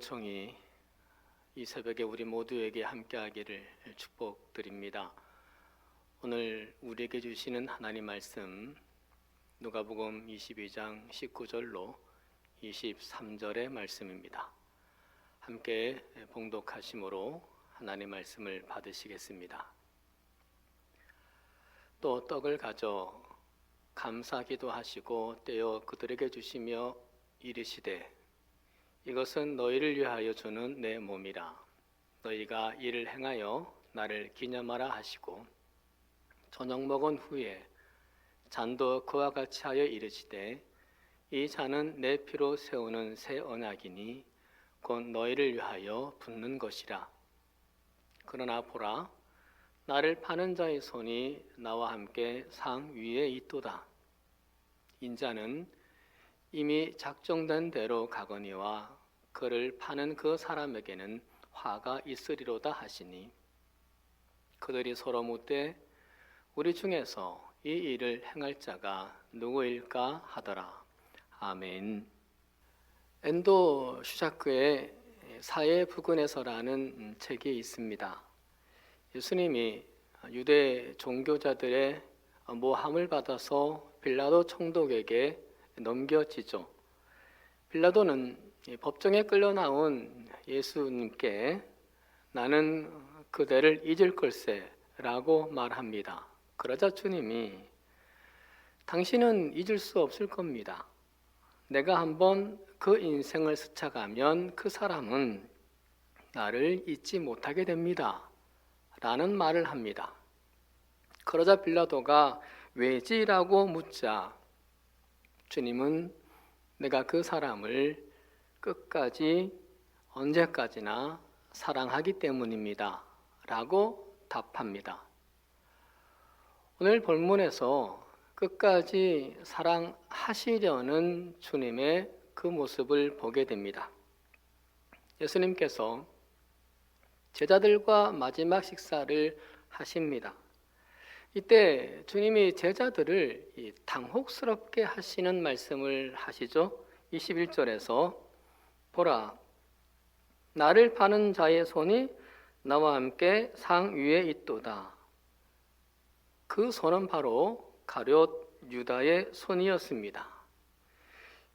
은총이 이 새벽에 우리 모두에게 함께하기를 축복드립니다. 오늘 우리에게 주시는 하나님 말씀 누가복음 22장 19절로 23절의 말씀입니다. 함께 봉독하심으로 하나님 말씀을 받으시겠습니다. 또 떡을 가져 감사기도 하시고 떼어 그들에게 주시며 이르시되 이것은 너희를 위하여 주는 내 몸이라. 너희가 이를 행하여 나를 기념하라 하시고 저녁 먹은 후에 잔도 그와 같이 하여 이르시되 이 잔은 내 피로 세우는 새 언약이니 곧 너희를 위하여 붓는 것이라. 그러나 보라, 나를 파는 자의 손이 나와 함께 상 위에 있도다. 인자는 이미 작정된 대로 가거니와 그를 파는 그 사람에게는 화가 있으리로다 하시니 그들이 서로 묻되 우리 중에서 이 일을 행할 자가 누구일까 하더라. 아멘. 엔도 슈자크의 사회 부근에서라는 책이 있습니다. 예수님이 유대 종교자들의 모함을 받아서 빌라도 총독에게 넘겨지죠. 빌라도는 법정에 끌려 나온 예수님께 나는 그대를 잊을 걸세 라고 말합니다. 그러자 주님이 당신은 잊을 수 없을 겁니다. 내가 한번 그 인생을 스쳐가면 그 사람은 나를 잊지 못하게 됩니다 라는 말을 합니다. 그러자 빌라도가 왜지라고 묻자 주님은 내가 그 사람을 끝까지 언제까지나 사랑하기 때문입니다 라고 답합니다. 오늘 본문에서 끝까지 사랑하시려는 주님의 그 모습을 보게 됩니다. 예수님께서 제자들과 마지막 식사를 하십니다. 이때 주님이 제자들을 당혹스럽게 하시는 말씀을 하시죠. 21절에서 보라, 나를 파는 자의 손이 나와 함께 상 위에 있도다. 그 손은 바로 가룟 유다의 손이었습니다.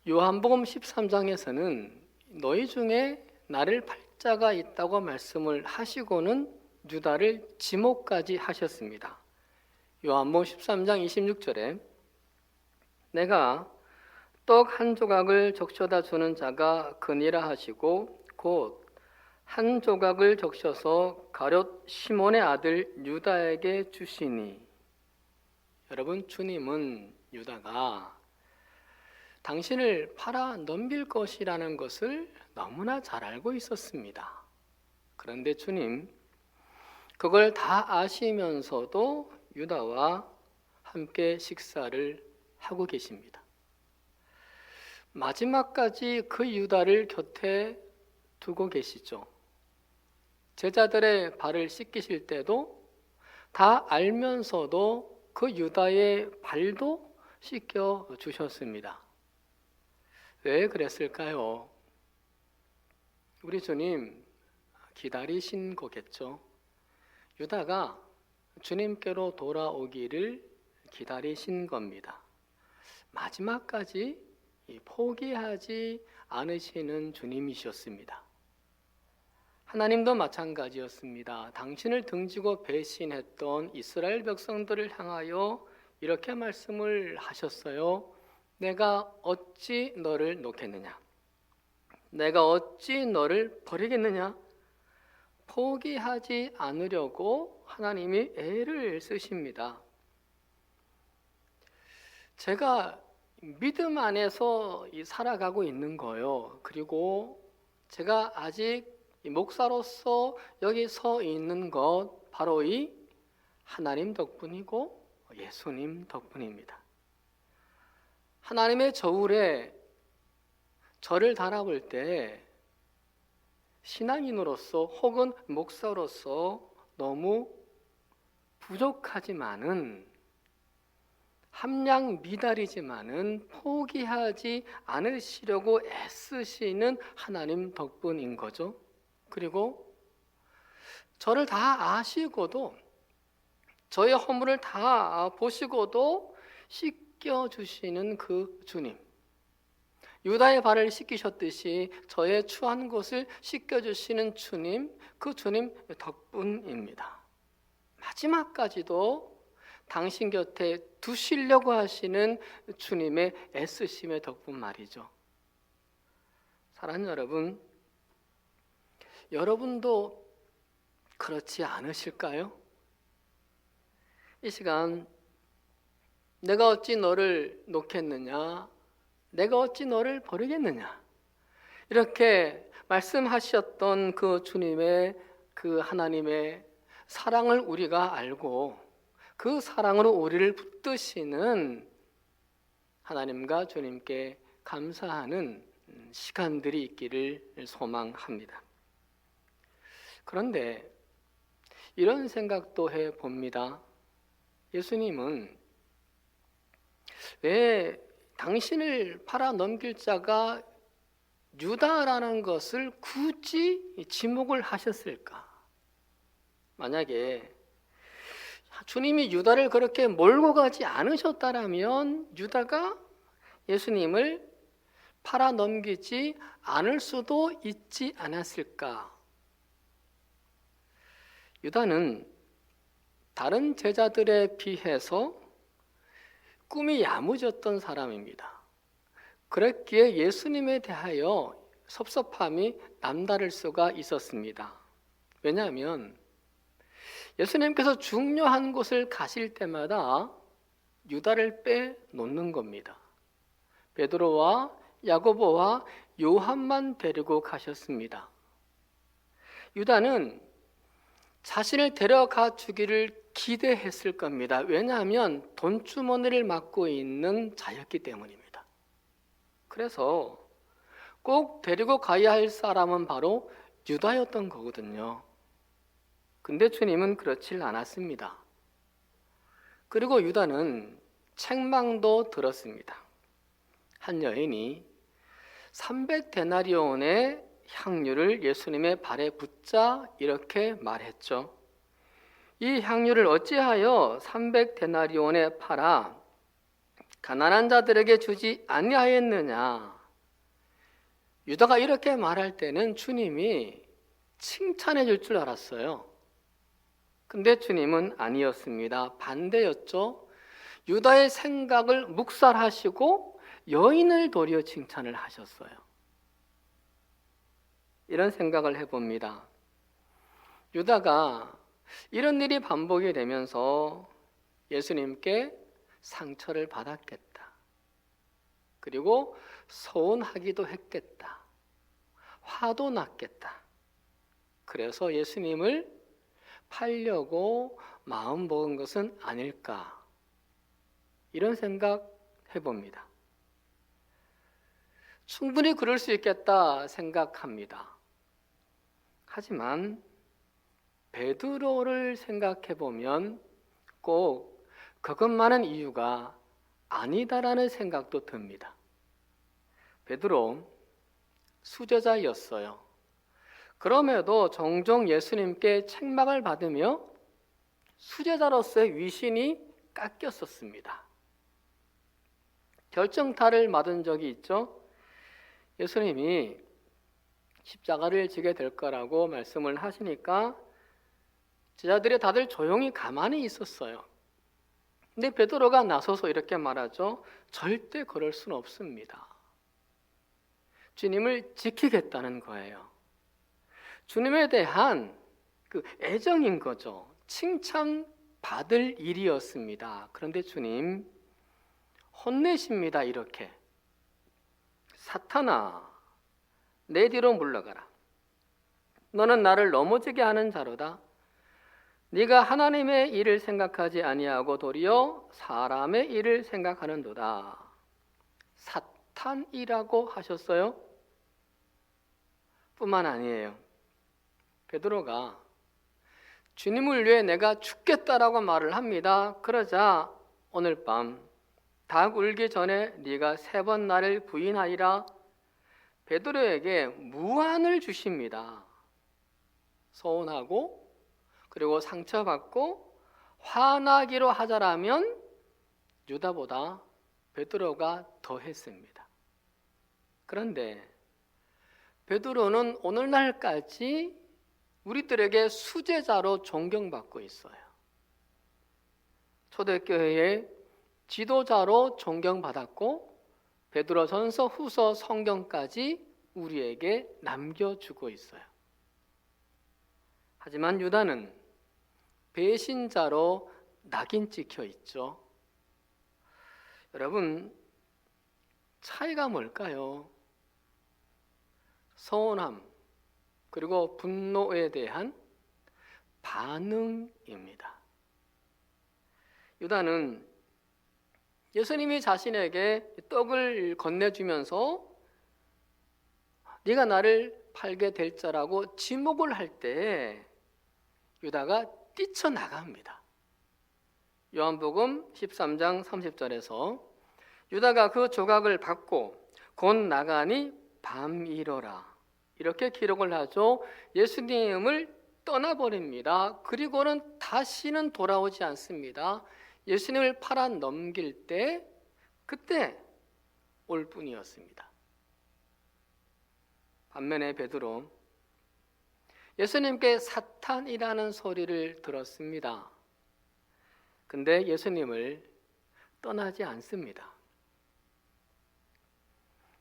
요한복음 13장에서는 너희 중에 나를 팔 자가 있다고 말씀을 하시고는 유다를 지목까지 하셨습니다. 요한복음 13장 26절에 내가 떡 한 조각을 적셔다 주는 자가 그니라 하시고 곧 한 조각을 적셔서 가룟 시몬의 아들 유다에게 주시니. 여러분, 주님은 유다가 당신을 팔아 넘길 것이라는 것을 너무나 잘 알고 있었습니다. 그런데 주님 그걸 다 아시면서도 유다와 함께 식사를 하고 계십니다. 마지막까지 그 유다를 곁에 두고 계시죠. 제자들의 발을 씻기실 때도 다 알면서도 그 유다의 발도 씻겨 주셨습니다. 왜 그랬을까요? 우리 주님 기다리신 거겠죠. 유다가 주님께로 돌아오기를 기다리신 겁니다. 마지막까지 포기하지 않으시는 주님이셨습니다. 하나님도 마찬가지였습니다. 당신을 등지고 배신했던 이스라엘 백성들을 향하여 이렇게 말씀을 하셨어요. 내가 어찌 너를 놓겠느냐? 내가 어찌 너를 버리겠느냐? 포기하지 않으려고 하나님이 애를 쓰십니다. 제가 믿음 안에서 살아가고 있는 거예요. 그리고 제가 아직 목사로서 여기 서 있는 것 바로 이 하나님 덕분이고 예수님 덕분입니다. 하나님의 저울에 저를 달아볼 때 신앙인으로서 혹은 목사로서 너무 부족하지만은 함량 미달이지만은 포기하지 않으시려고 애쓰시는 하나님 덕분인 거죠. 그리고 저를 다 아시고도, 저의 허물을 다 보시고도 씻겨주시는 그 주님, 유다의 발을 씻기셨듯이 저의 추한 곳을 씻겨주시는 주님, 그 주님 덕분입니다. 마지막까지도 당신 곁에 두시려고 하시는 주님의 애쓰심의 덕분 말이죠. 사랑하는 여러분, 여러분도 그렇지 않으실까요? 이 시간 내가 어찌 너를 놓겠느냐, 내가 어찌 너를 버리겠느냐, 이렇게 말씀하셨던 그 주님의, 그 하나님의 사랑을 우리가 알고 그 사랑으로 우리를 붙드시는 하나님과 주님께 감사하는 시간들이 있기를 소망합니다. 그런데 이런 생각도 해봅니다. 예수님은 왜 당신을 팔아 넘길 자가 유다라는 것을 굳이 지목을 하셨을까? 만약에 주님이 유다를 그렇게 몰고 가지 않으셨다면 유다가 예수님을 팔아 넘기지 않을 수도 있지 않았을까? 유다는 다른 제자들에 비해서 꿈이 야무졌던 사람입니다. 그랬기에 예수님에 대하여 섭섭함이 남다를 수가 있었습니다. 왜냐하면 예수님께서 중요한 곳을 가실 때마다 유다를 빼놓는 겁니다. 베드로와 야고보와 요한만 데리고 가셨습니다. 유다는 자신을 데려가 주기를 기대했을 겁니다. 왜냐하면 돈주머니를 맡고 있는 자였기 때문입니다. 그래서 꼭 데리고 가야 할 사람은 바로 유다였던 거거든요. 근데 주님은 그렇질 않았습니다. 그리고 유다는 책망도 들었습니다. 한 여인이 300데나리온의 향유를 예수님의 발에 붓자 이렇게 말했죠. 이 향유를 어찌하여 300데나리온에 팔아 가난한 자들에게 주지 아니하였느냐? 유다가 이렇게 말할 때는 주님이 칭찬해 줄 줄 알았어요. 근데 주님은 아니었습니다. 반대였죠. 유다의 생각을 묵살하시고 여인을 도리어 칭찬을 하셨어요. 이런 생각을 해봅니다. 유다가 이런 일이 반복이 되면서 예수님께 상처를 받았겠다. 그리고 서운하기도 했겠다. 화도 났겠다. 그래서 예수님을 팔려고 마음 먹은 것은 아닐까, 이런 생각 해봅니다. 충분히 그럴 수 있겠다 생각합니다. 하지만 베드로를 생각해 보면 꼭 그것만은 이유가 아니다라는 생각도 듭니다. 베드로 수제자였어요. 그럼에도 종종 예수님께 책망을 받으며 수제자로서의 위신이 깎였었습니다. 결정타를 맞은 적이 있죠. 예수님이 십자가를 지게 될 거라고 말씀을 하시니까 제자들이 다들 조용히 가만히 있었어요. 근데 베드로가 나서서 이렇게 말하죠. 절대 그럴 수는 없습니다. 주님을 지키겠다는 거예요. 주님에 대한 그 애정인 거죠. 칭찬받을 일이었습니다. 그런데 주님 혼내십니다. 이렇게. 사탄아, 내 뒤로 물러가라. 너는 나를 넘어지게 하는 자로다. 네가 하나님의 일을 생각하지 아니하고 도리어 사람의 일을 생각하는도다. 사탄이라고 하셨어요. 뿐만 아니에요. 베드로가 주님을 위해 내가 죽겠다라고 말을 합니다. 그러자 오늘 밤 닭 울기 전에 네가 3번 나를 부인하리라. 베드로에게 무한을 주십니다. 서운하고 그리고 상처받고 화나기로 하자라면 유다보다 베드로가 더 했습니다. 그런데 베드로는 오늘날까지 우리들에게 수제자로 존경받고 있어요. 초대교회의 지도자로 존경받았고 베드로전서 후서 성경까지 우리에게 남겨주고 있어요. 하지만 유다는 배신자로 낙인 찍혀 있죠. 여러분, 차이가 뭘까요? 서운함 그리고 분노에 대한 반응입니다. 유다는 예수님이 자신에게 떡을 건네주면서 네가 나를 팔게 될 자라고 지목을 할 때 유다가 뛰쳐나갑니다. 요한복음 13장 30절에서 유다가 그 조각을 받고 곧 나가니 밤이러라 이렇게 기록을 하죠. 예수님을 떠나버립니다. 그리고는 다시는 돌아오지 않습니다. 예수님을 팔아 넘길 때 그때 올 뿐이었습니다. 반면에 베드로 예수님께 사탄이라는 소리를 들었습니다. 근데 예수님을 떠나지 않습니다.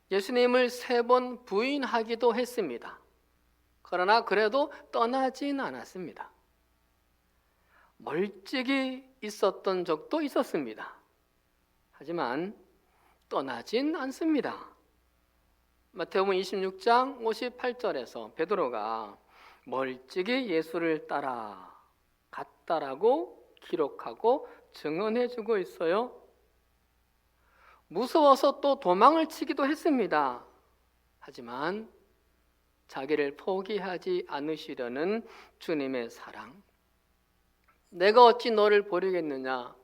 예수님을 3번 부인하기도 했습니다. 그러나 그래도 떠나진 않았습니다. 멀찍이 있었던 적도 있었습니다. 하지만 떠나진 않습니다. 마태복음 26장 58절에서 베드로가 멀찍이 예수를 따라갔다라고 기록하고 증언해주고 있어요. 무서워서 또 도망을 치기도 했습니다. 하지만 자기를 포기하지 않으시려는 주님의 사랑, 내가 어찌 너를 버리겠느냐,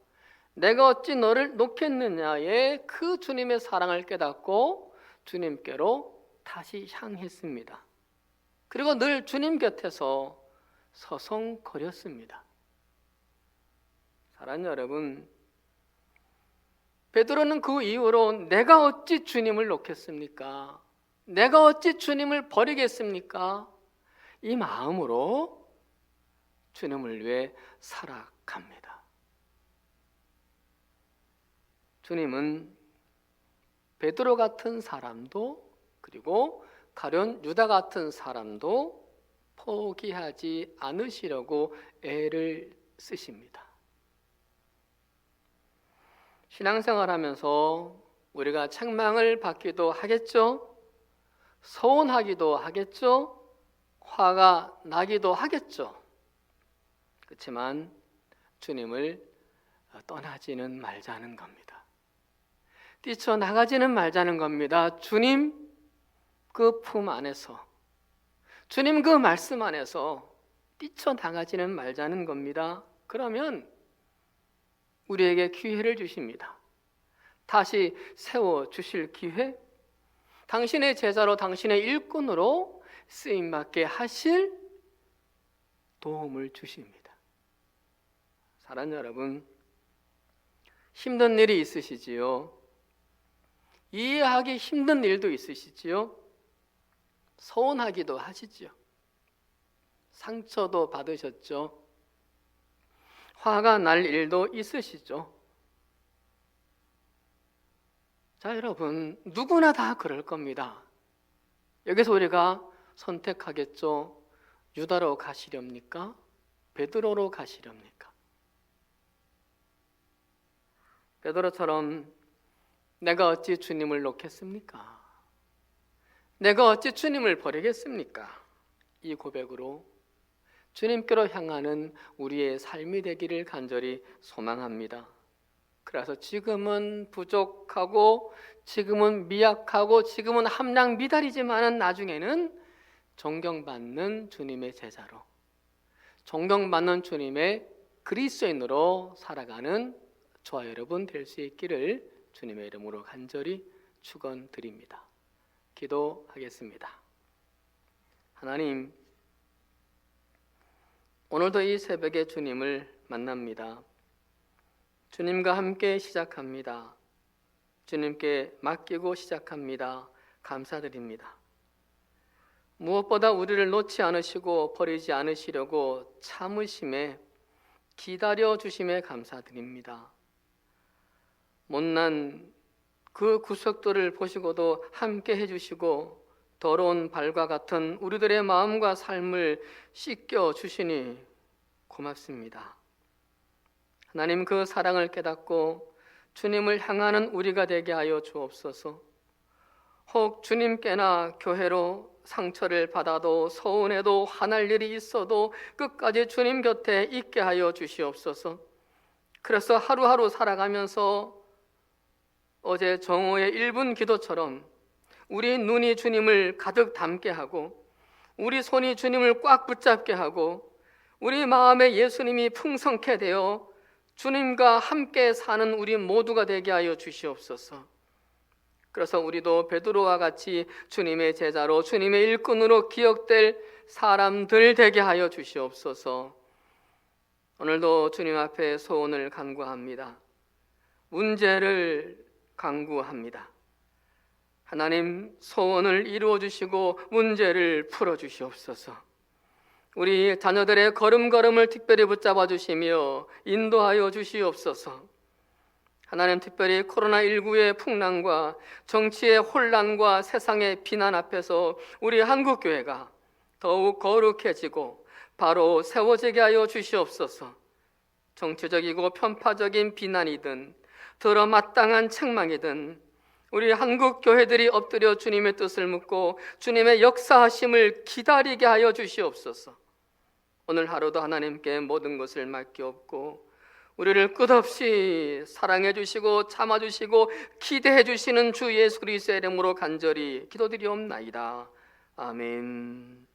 내가 어찌 너를 놓겠느냐의 그 주님의 사랑을 깨닫고 주님께로 다시 향했습니다. 그리고 늘 주님 곁에서 서성거렸습니다. 사랑하는 여러분, 베드로는 그 이후로 내가 어찌 주님을 놓겠습니까? 내가 어찌 주님을 버리겠습니까? 이 마음으로 주님을 위해 살아갑니다. 주님은 베드로 같은 사람도 그리고 가룟 유다 같은 사람도 포기하지 않으시려고 애를 쓰십니다. 신앙생활하면서 우리가 책망을 받기도 하겠죠. 서운하기도 하겠죠. 화가 나기도 하겠죠. 그렇지만 주님을 떠나지는 말자는 겁니다. 뛰쳐나가지는 말자는 겁니다. 주님 그 품 안에서, 주님 그 말씀 안에서 뛰쳐나가지는 말자는 겁니다. 그러면 우리에게 기회를 주십니다. 다시 세워주실 기회, 당신의 제자로 당신의 일꾼으로 쓰임받게 하실 도움을 주십니다. 사랑하는 여러분, 힘든 일이 있으시지요? 이해하기 힘든 일도 있으시지요? 서운하기도 하시죠? 상처도 받으셨죠? 화가 날 일도 있으시죠? 자, 여러분, 누구나 다 그럴 겁니다. 여기서 우리가 선택하겠죠? 유다로 가시렵니까? 베드로로 가시렵니까? 베드로처럼 내가 어찌 주님을 놓겠습니까? 내가 어찌 주님을 버리겠습니까? 이 고백으로 주님께로 향하는 우리의 삶이 되기를 간절히 소망합니다. 그래서 지금은 부족하고 지금은 미약하고 지금은 함량 미달이지만 나중에는 존경받는 주님의 제자로, 존경받는 주님의 그리스도인으로 살아가는 저와 여러분 될 수 있기를 주님의 이름으로 간절히 축원드립니다. 기도하겠습니다. 하나님, 오늘도 이 새벽에 주님을 만납니다. 주님과 함께 시작합니다. 주님께 맡기고 시작합니다. 감사드립니다. 무엇보다 우리를 놓지 않으시고 버리지 않으시려고 참으심에 기다려 주심에 감사드립니다. 못난 그 구석들을 보시고도 함께 해주시고 더러운 발과 같은 우리들의 마음과 삶을 씻겨 주시니 고맙습니다. 하나님, 그 사랑을 깨닫고 주님을 향하는 우리가 되게 하여 주옵소서. 혹 주님께나 교회로 상처를 받아도 서운해도 화날 일이 있어도 끝까지 주님 곁에 있게 하여 주시옵소서. 그래서 하루하루 살아가면서 어제 정오의 1분 기도처럼 우리 눈이 주님을 가득 담게 하고 우리 손이 주님을 꽉 붙잡게 하고 우리 마음에 예수님이 풍성케 되어 주님과 함께 사는 우리 모두가 되게 하여 주시옵소서. 그래서 우리도 베드로와 같이 주님의 제자로 주님의 일꾼으로 기억될 사람들 되게 하여 주시옵소서. 오늘도 주님 앞에 소원을 간구합니다. 문제를 간구합니다. 하나님, 소원을 이루어 주시고 문제를 풀어 주시옵소서. 우리 자녀들의 걸음걸음을 특별히 붙잡아 주시며 인도하여 주시옵소서. 하나님, 특별히 코로나19의 풍랑과 정치의 혼란과 세상의 비난 앞에서 우리 한국교회가 더욱 거룩해지고 바로 세워지게 하여 주시옵소서. 정치적이고 편파적인 비난이든 들어마땅한 책망이든 우리 한국교회들이 엎드려 주님의 뜻을 묻고 주님의 역사하심을 기다리게 하여 주시옵소서. 오늘 하루도 하나님께 모든 것을 맡기옵고 우리를 끝없이 사랑해 주시고 참아 주시고 기대해 주시는 주 예수 그리스도의 이름으로 간절히 기도드리옵나이다. 아멘.